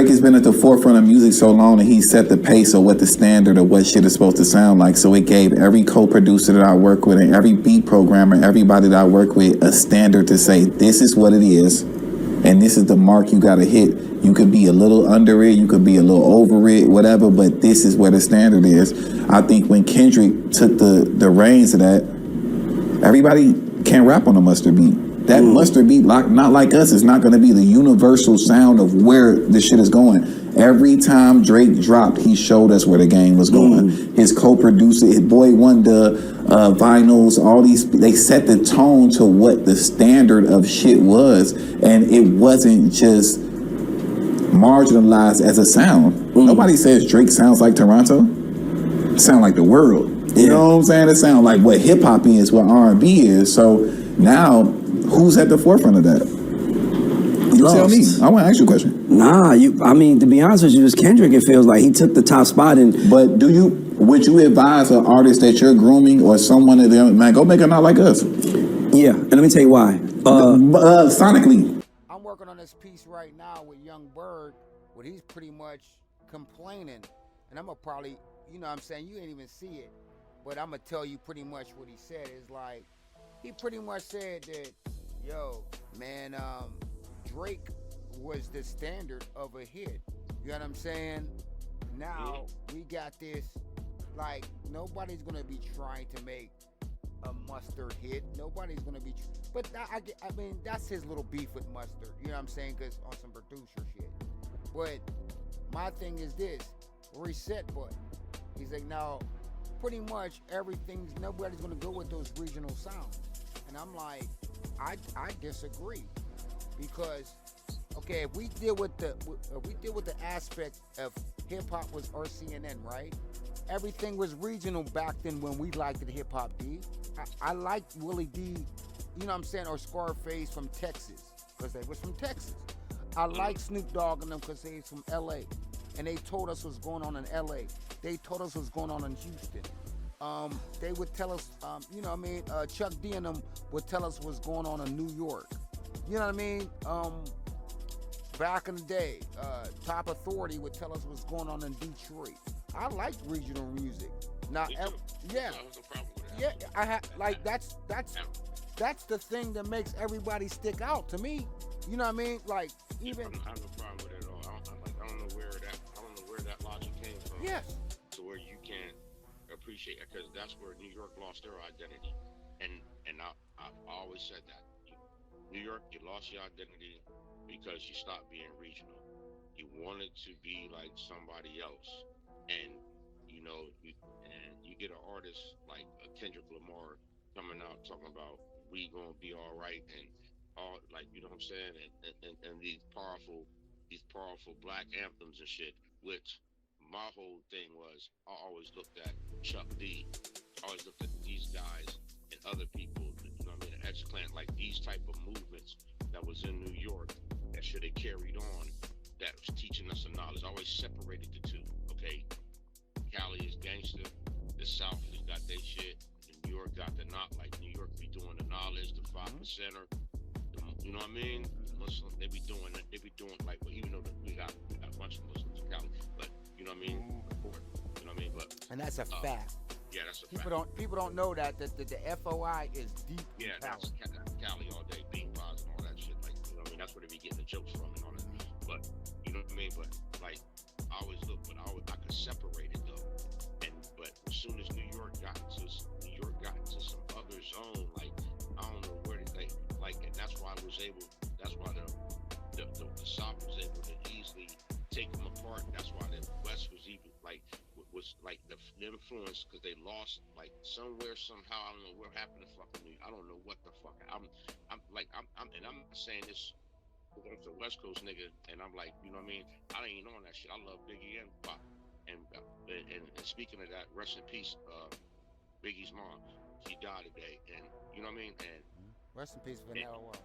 Drake has been at the forefront of music so long that he set the pace of what the standard of what shit is supposed to sound like. So it gave every co-producer that I work with and every beat programmer, everybody that I work with, a standard to say, this is what it is, and this is the mark you gotta hit. You could be a little under it, you could be a little over it, whatever, but this is where the standard is. I think when Kendrick took the reins of that, everybody can't rap on a mustard beat. That mustard beat, not like us, is not going to be the universal sound of where the shit is going. Every time Drake dropped, he showed us where the game was going. His co-producer, his Boy Wonder, vinyls, all these, they set the tone to what the standard of shit was, and it wasn't just marginalized as a sound. Nobody says Drake sounds like Toronto. It sounds like the world. You know what I'm saying? It sounds like what hip-hop is, what R&B is. So now, who's at the forefront of that? You tell me. I want to ask you a question. Nah, I mean, to be honest with you, it's Kendrick. It feels like he took the top spot. But would you advise an artist that you're grooming or someone that man, go make a not like us? Yeah, and let me tell you why. Sonically. I'm working on this piece right now with Young Bird, where he's pretty much complaining, and I'm gonna probably, you know what I'm saying, you ain't even see it, but I'm gonna tell you pretty much what he said. Is like, he pretty much said that, yo, man, Drake was the standard of a hit. You know what I'm saying? Now we got this, like, nobody's gonna be trying to make a Mustard hit. Nobody's gonna be, but I mean, that's his little beef with Mustard. You know what I'm saying? Because on some producer shit. But my thing is this: reset button. He's like, now, pretty much nobody's gonna go with those regional sounds. And I'm like, I disagree, because okay, if we deal with the aspect of hip hop was RCNN, right? Everything was regional back then when we liked the hip hop D. I liked Willie D, you know what I'm saying, or Scarface from Texas, because they was from Texas. I like Snoop Dogg and them because they was from LA, and they told us what's going on in LA. They told us what's going on in Houston. They would tell us, you know what I mean, Chuck D and them would tell us what's going on in New York. You know what I mean? Back in the day, Top Authority would tell us what's going on in Detroit. I like regional music. Now, I have, like, that's the thing that makes everybody stick out to me. You know what I mean? Like, even I have no problem with it at all. I don't know where that logic came from. Yes. To where you can appreciate it, because that's where New York lost their identity, and I always said that New York, you lost your identity because you stopped being regional. You wanted to be like somebody else, and you get an artist like Kendrick Lamar coming out talking about we gonna be all right, and all, like, you know what I'm saying, and these powerful black anthems and shit, which my whole thing was, I always looked at Chuck D, I always looked at these guys and other people, you know what I mean, X-Clan, like these type of movements that was in New York that should have carried on, that was teaching us a knowledge. I always separated the two, okay? Cali is gangster, the South has got their shit, and New York got the not, like New York be doing the knowledge, the 5%er, you know what I mean? Muslim, they be doing like, well, even though we got a bunch of Muslims in Cali, but you know what I mean? You know what I mean? But and that's a fact. Yeah, that's a fact. People don't know that the FOI is deep. Yeah, that's Cali all day, bean pies and all that shit. Like, you know what I mean? That's where they be getting the jokes from and all that. But you know what I mean? But like, I always look, but I could separate it though. But as soon as New York got into some other zone, like, I don't know where they like, and that's why the South was able to easily take them apart. That's why the West was even was like the influence, because they lost, like, somewhere, somehow, I don't know what happened to fucking New York. I don't know what the fuck. I'm not saying this as a West Coast nigga, and I'm like, you know what I mean? I ain't on that shit. I love Biggie and Pop. And speaking of that, rest in peace, Biggie's mom. She died today, and you know what I mean? And rest in peace, Vanilla Wallace.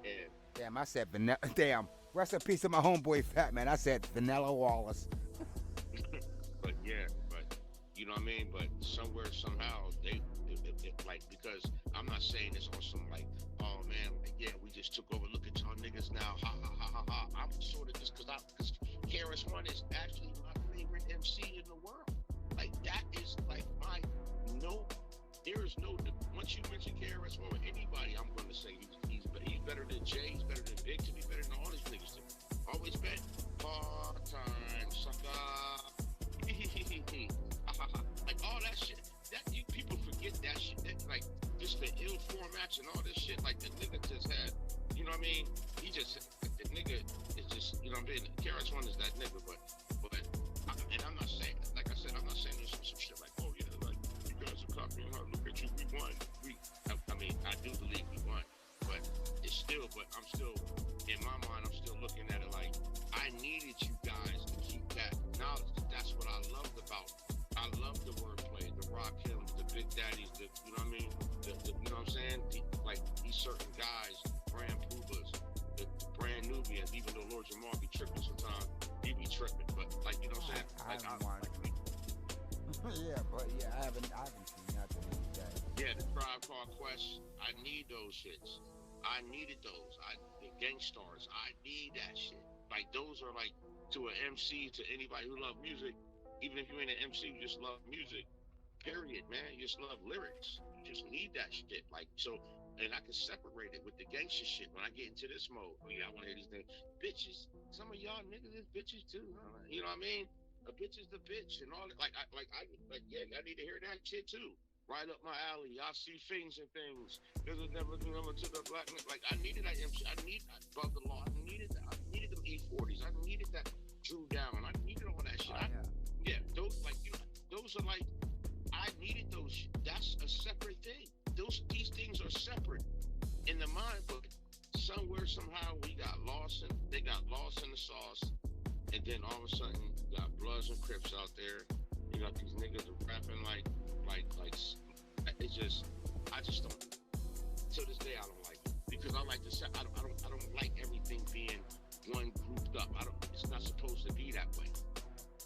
And damn, I said Vanilla. Damn, rest in peace to my homeboy Fat Man. I said Vanilla Wallace. But you know what I mean? But somewhere, somehow, they like, because I'm not saying this on some like, oh man, like, yeah, we just took over. Look at y'all niggas now, ha ha ha ha ha. I'm sort of just because KRS-One is actually my favorite MC in the world. Like that is like my no. There is no. Once you mention KRS-One with anybody, I'm going to say he's better than Jay. He's better than Big. To be better than all these niggas. Always been part-time sucker. Like all that shit. That you people forget that shit. That, like just the ill formats and all this shit. Like the nigga just had. You know what I mean? He just the nigga is just. You know what I mean? KRS-One is that nigga, but and I'm not saying, like I said, I'm not saying this some shit like, oh yeah, like you guys are copying her. Look at you, we won. I mean, I do believe we won, but it's still. But I'm still, in my mind, I'm still looking at it like I needed you guys to keep that knowledge. That's what I loved about. I love the wordplay, the rock hymns, the Big Daddies, the you know what I mean. You know what I'm saying? Like these certain guys, brand Pumas, the brand Nubians. Even though Lord Jamal be tripping sometimes, he be tripping. But like you know what I'm saying? I haven't seen nothing like that. Yeah, the Tribe Called Quest. I need those shits. I needed those. The Gangstars. I need that shit. Like those are like to an MC, to anybody who love music. Even if you ain't an MC, you just love music. Period, man. You just love lyrics. You just need that shit. Like so, and I can separate it with the gangster shit when I get into this mode. Oh yeah, I want to hear these things. Bitches. Some of y'all niggas is bitches too. You know what I mean? A bitch is the bitch and all that. Yeah, I need to hear that shit too. Right up my alley. Y'all see things and things. There's never to the black man. Like I needed that MC. I need above the law. I needed that. I needed them E40s. I needed that Drew Down. I needed all that shit. Those those are like I needed those. That's a separate thing. These things are separate in the mind, but somewhere somehow they got lost in the sauce. And then all of a sudden, you got Bloods and Crips out there. You got these niggas rapping like it's just, I just don't. To this day, I don't like it because I like to say I don't like everything being one grouped up. It's not supposed to be that way.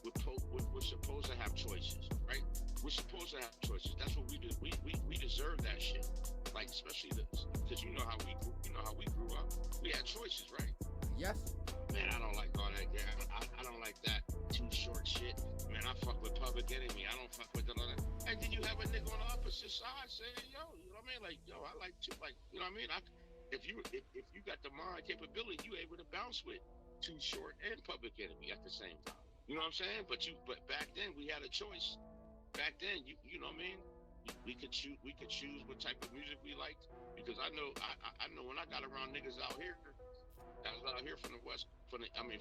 We're supposed to have choices, right? We're supposed to have choices. That's what we do. We deserve that shit. Like especially because you know how we grew up. We had choices, right? Yes. Man, I don't like all that. Yeah, I don't like that too short shit. Man, I fuck with Public Enemy. I don't fuck with all that. And then you have a nigga on the opposite side saying, yo, you know what I mean? Like, yo, I like you. Like, you know what I mean? If you got the mind capability, you able to bounce with Too Short and Public Enemy at the same time. You know what I'm saying? But back then we had a choice. Back then, you know what I mean? We could choose what type of music we liked because I know when I got around niggas out here. I was out here from the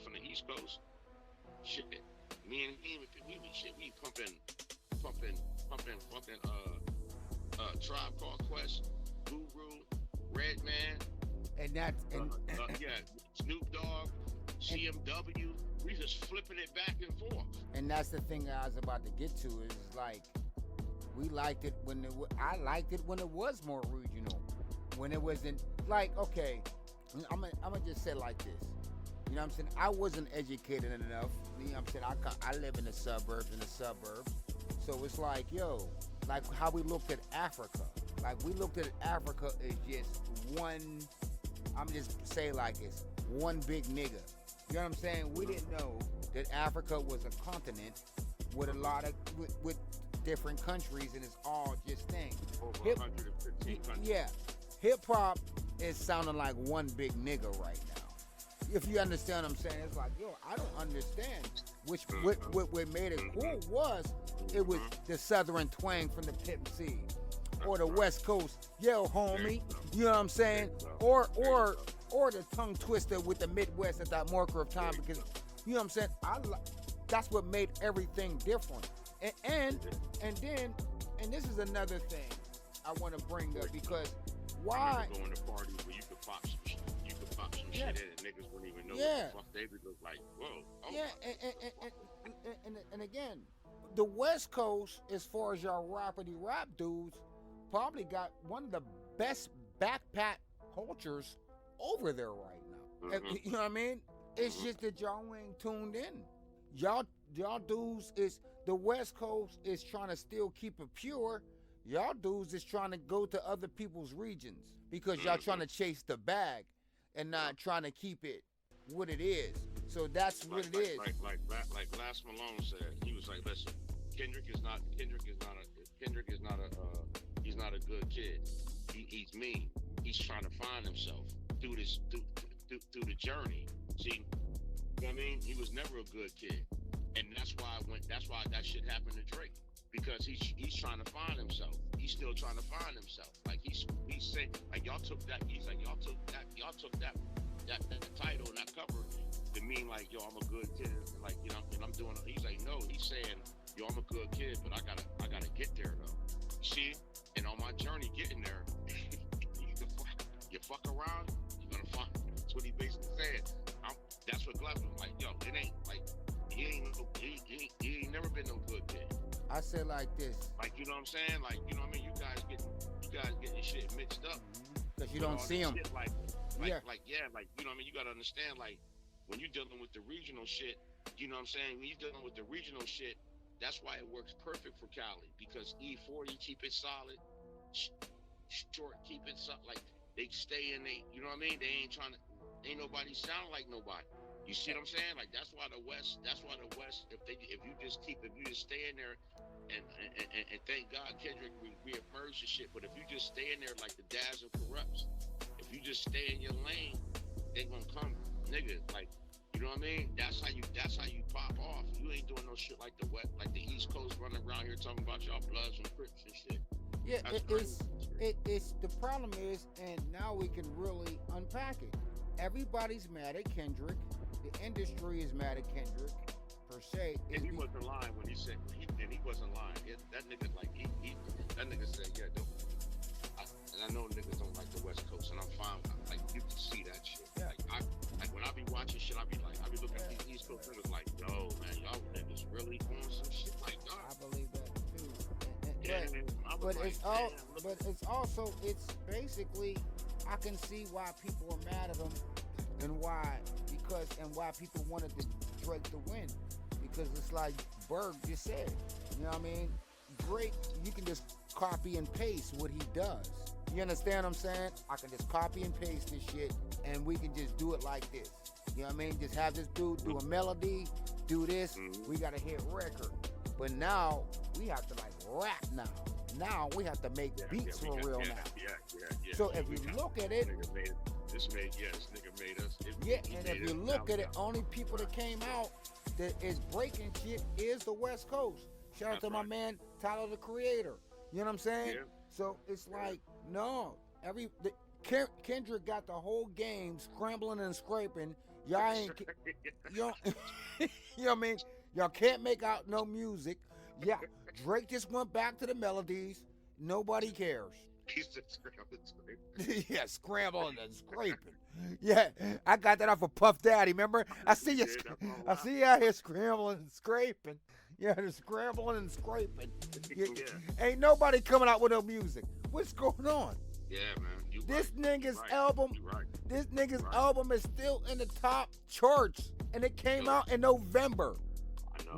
from the East Coast. Shit, me and him, we pumping, Tribe Called Quest, Guru, Redman, and that's Snoop Dogg, CMW. We just flipping it back and forth. And that's the thing I was about to get to is like we liked it I liked it when it was more regional, when it wasn't like okay. I'm gonna just say it like this. You know what I'm saying? I wasn't educated enough. You know what I'm saying? I live in the suburbs. So it's like, yo, like how we looked at Africa. Like we looked at Africa as just one, I'm just saying like it's one big nigga. You know what I'm saying? We didn't know that Africa was a continent with a lot of, with different countries and it's all just things. Over 115 countries. Yeah. Hip hop is sounding like one big nigga right now. If you understand what I'm saying, it's like, yo, I don't understand. What made it cool was it was the southern twang from the Pimp C, or the West Coast, yo, homie. You know what I'm saying? Or the tongue twister with the Midwest at that marker of time, because you know what I'm saying. That's what made everything different. And this is another thing I want to bring up because. Why? Going to parties where you could pop some shit. You could pop some shit in and niggas wouldn't even know what the fuck they would look like. Whoa. Oh yeah, and again, the West Coast, as far as y'all rapidy rap dudes, probably got one of the best backpack cultures over there right now. Mm-hmm. You know what I mean? It's just that y'all ain't tuned in. Y'all dudes is the West Coast is trying to still keep it pure. Y'all dudes is trying to go to other people's regions because y'all trying to chase the bag and not trying to keep it what it is. So that's what it is. Like Last Malone said, he was like, listen, Kendrick is not a he's not a good kid. He's mean. He's trying to find himself through the journey. See, you know what I mean? He was never a good kid. And that's why that shit happened to Drake. Because he's trying to find himself. He's still trying to find himself. Like he's saying, like y'all took that title and that cover to mean like, yo, I'm a good kid. Like, you know, and I'm doing. He's like, no, he's saying, yo, I'm a good kid, but I gotta get there though. See, and on my journey getting there, you fuck around, you're gonna find. That's what he basically said. That's what Glove was like. Yo, it ain't like he ain't never been no good kid. I said like this. Like, you know what I'm saying? Like, you know what I mean? You guys getting shit mixed up. Because you don't see them. Like, you know what I mean? You gotta understand, like, when you're dealing with the regional shit, you know what I'm saying? When you're dealing with the regional shit, that's why it works perfect for Cali. Because E40 keep it solid, short keep it solid. Like, they stay in you know what I mean? They ain't nobody sound like nobody. You see what I'm saying? Like, that's why the West, if you just stay in there and thank God Kendrick reemerged and shit, but if you just stay in there like the Daz and Corrupts, if you just stay in your lane, they gonna come, nigga. Like, you know what I mean? That's how you pop off. You ain't doing no shit like the East Coast running around here talking about y'all Bloods and Crips and shit. Yeah, it's the problem is, and now we can really unpack it. Everybody's mad at Kendrick. The industry is mad at Kendrick, per se. And he wasn't lying when he said, he wasn't lying. That nigga, like, that nigga said, yeah, and I know niggas don't like the West Coast, and I'm fine with that. Like, you can see that shit. Yeah. Like when I be watching shit, I be looking at these East Coast niggas like, yo, man, y'all niggas really doing some shit like that. I believe that too. But It's basically, I can see why people are mad at him and why people wanted Drake to win. Because it's like Berg just said, you know what I mean? Drake, you can just copy and paste what he does. You understand what I'm saying? I can just copy and paste this shit and we can just do it like this. You know what I mean? Just have this dude do a melody, do this, we got a hit record. But now, we have to like rap now. Now we have to make beats for real now. Yeah. So if you look at it, this nigga made us. And if you look at it, only people that came out that is breaking shit is the West Coast. Shout out to my man Tyler the Creator. You know what I'm saying? Yeah. So it's like, no, Kendrick got the whole game scrambling and scraping. Y'all ain't, you know what I mean? Y'all can't make out no music. Yeah, Drake just went back to the melodies. Nobody cares. He's just scrambling. Yeah, scrambling and scraping. Yeah, I got that off of Puff Daddy. Remember? I see you. I see you out here scrambling and scraping. Yeah, they're scrambling and scraping. Ain't nobody coming out with no music. What's going on? Yeah, man. This nigga's album. This nigga's right. album is still in the top charts, and it came out in November.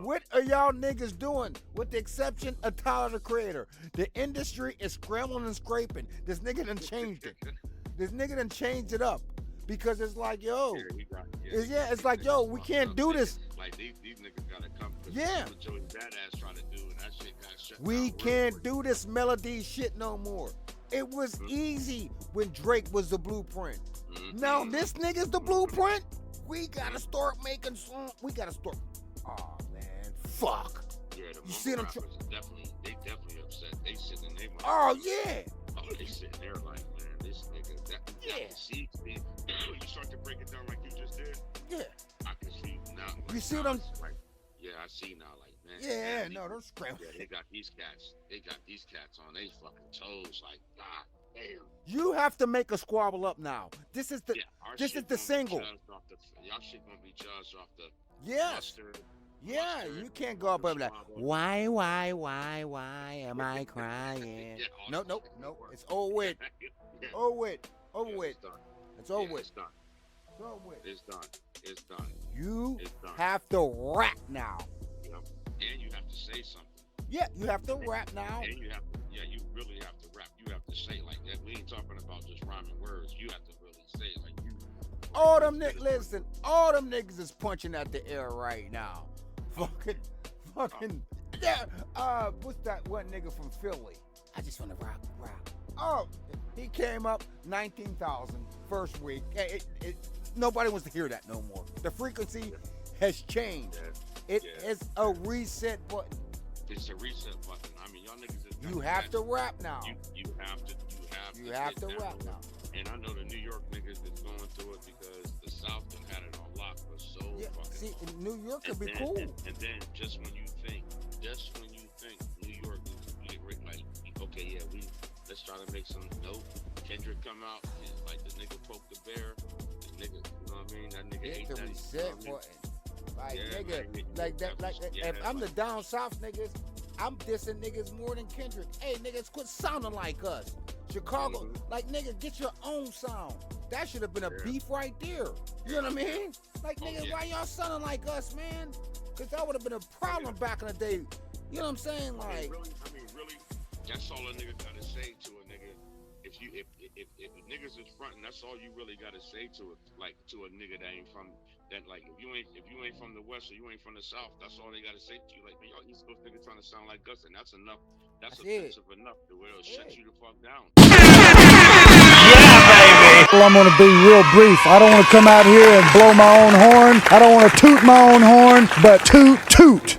What are y'all niggas doing? With the exception of Tyler the Creator, the industry is scrambling and scraping. This nigga done changed it. This nigga done changed it up because it's like, yo, it's like, yo, we can't do this. Like these niggas gotta come. Yeah. What Joey Badass trying to do, and that shit got shut down. We can't do this melody shit no more. It was easy when Drake was the blueprint. Now this nigga's the blueprint. We gotta start making songs. We gotta start. Oh man, fuck. Yeah, you see them? They definitely upset. They sitting there. Oh yeah. Oh, they sitting there like, man, this nigga. See, when you start to break it down like you just did. Yeah. I can see now. Like, you see them? Like, yeah, I see now. Like, man. Yeah, man, no, they're scrambling. Yeah, they got these cats on they fucking toes. Like, god damn. You have to make a squabble up now. This is the single. Y'all shit gonna be judged off the. Yes. Mustard. Yeah, you can't go up and be like, why am I crying? No, it's over with. Over with. It's over with. It's done. It's done. You have to rap now. You know, and you have to say something. Yeah, you have to rap now. And you have to, you really have to rap. You have to say like that. We ain't talking about just rhyming words. You have to really say like you. all them niggas, listen, all them niggas is punching at the air right now. Fucking, yeah. What's that one nigga from Philly? I just want to rock. Oh, he came up 19,000 first week. Nobody wants to hear that no more. The frequency has changed. It is a reset button. It's a reset button. I mean, y'all niggas is you have to rap now. You have to rap now. And I know the New York niggas is going through it because the South done had it on lock for so fucking see, long. New York could be cool. And then just when you think New York is like, okay, yeah, let's try to make some dope. Kendrick come out and like the nigga poke the bear. The nigga, you know what I mean? That nigga Hit ate the that. reset button. Like Yeah, nigga, man, like that. yeah, If I'm the like- down south niggas, I'm dissing niggas more than Kendrick. Hey niggas, quit sounding like us. Chicago, like nigga, get your own sound. That should have been a beef right there. You know what I mean? Like nigga, why y'all sounding like us, man? Cause that would have been a problem back in the day. You know what I'm saying? Like, I mean, really, that's all a nigga gotta say to a nigga. If niggas is fronting, that's all you really gotta say to it. Like to a nigga that ain't from that. Like if you ain't from the West or you ain't from the South, that's all they gotta say to you. Like, man, y'all East Coast niggas trying to sound like us, and that's enough. That's offensive enough to where it'll shut you the fuck down. Well, I'm going to be real brief. I don't want to come out here and blow my own horn. I don't want to toot my own horn, but toot, toot.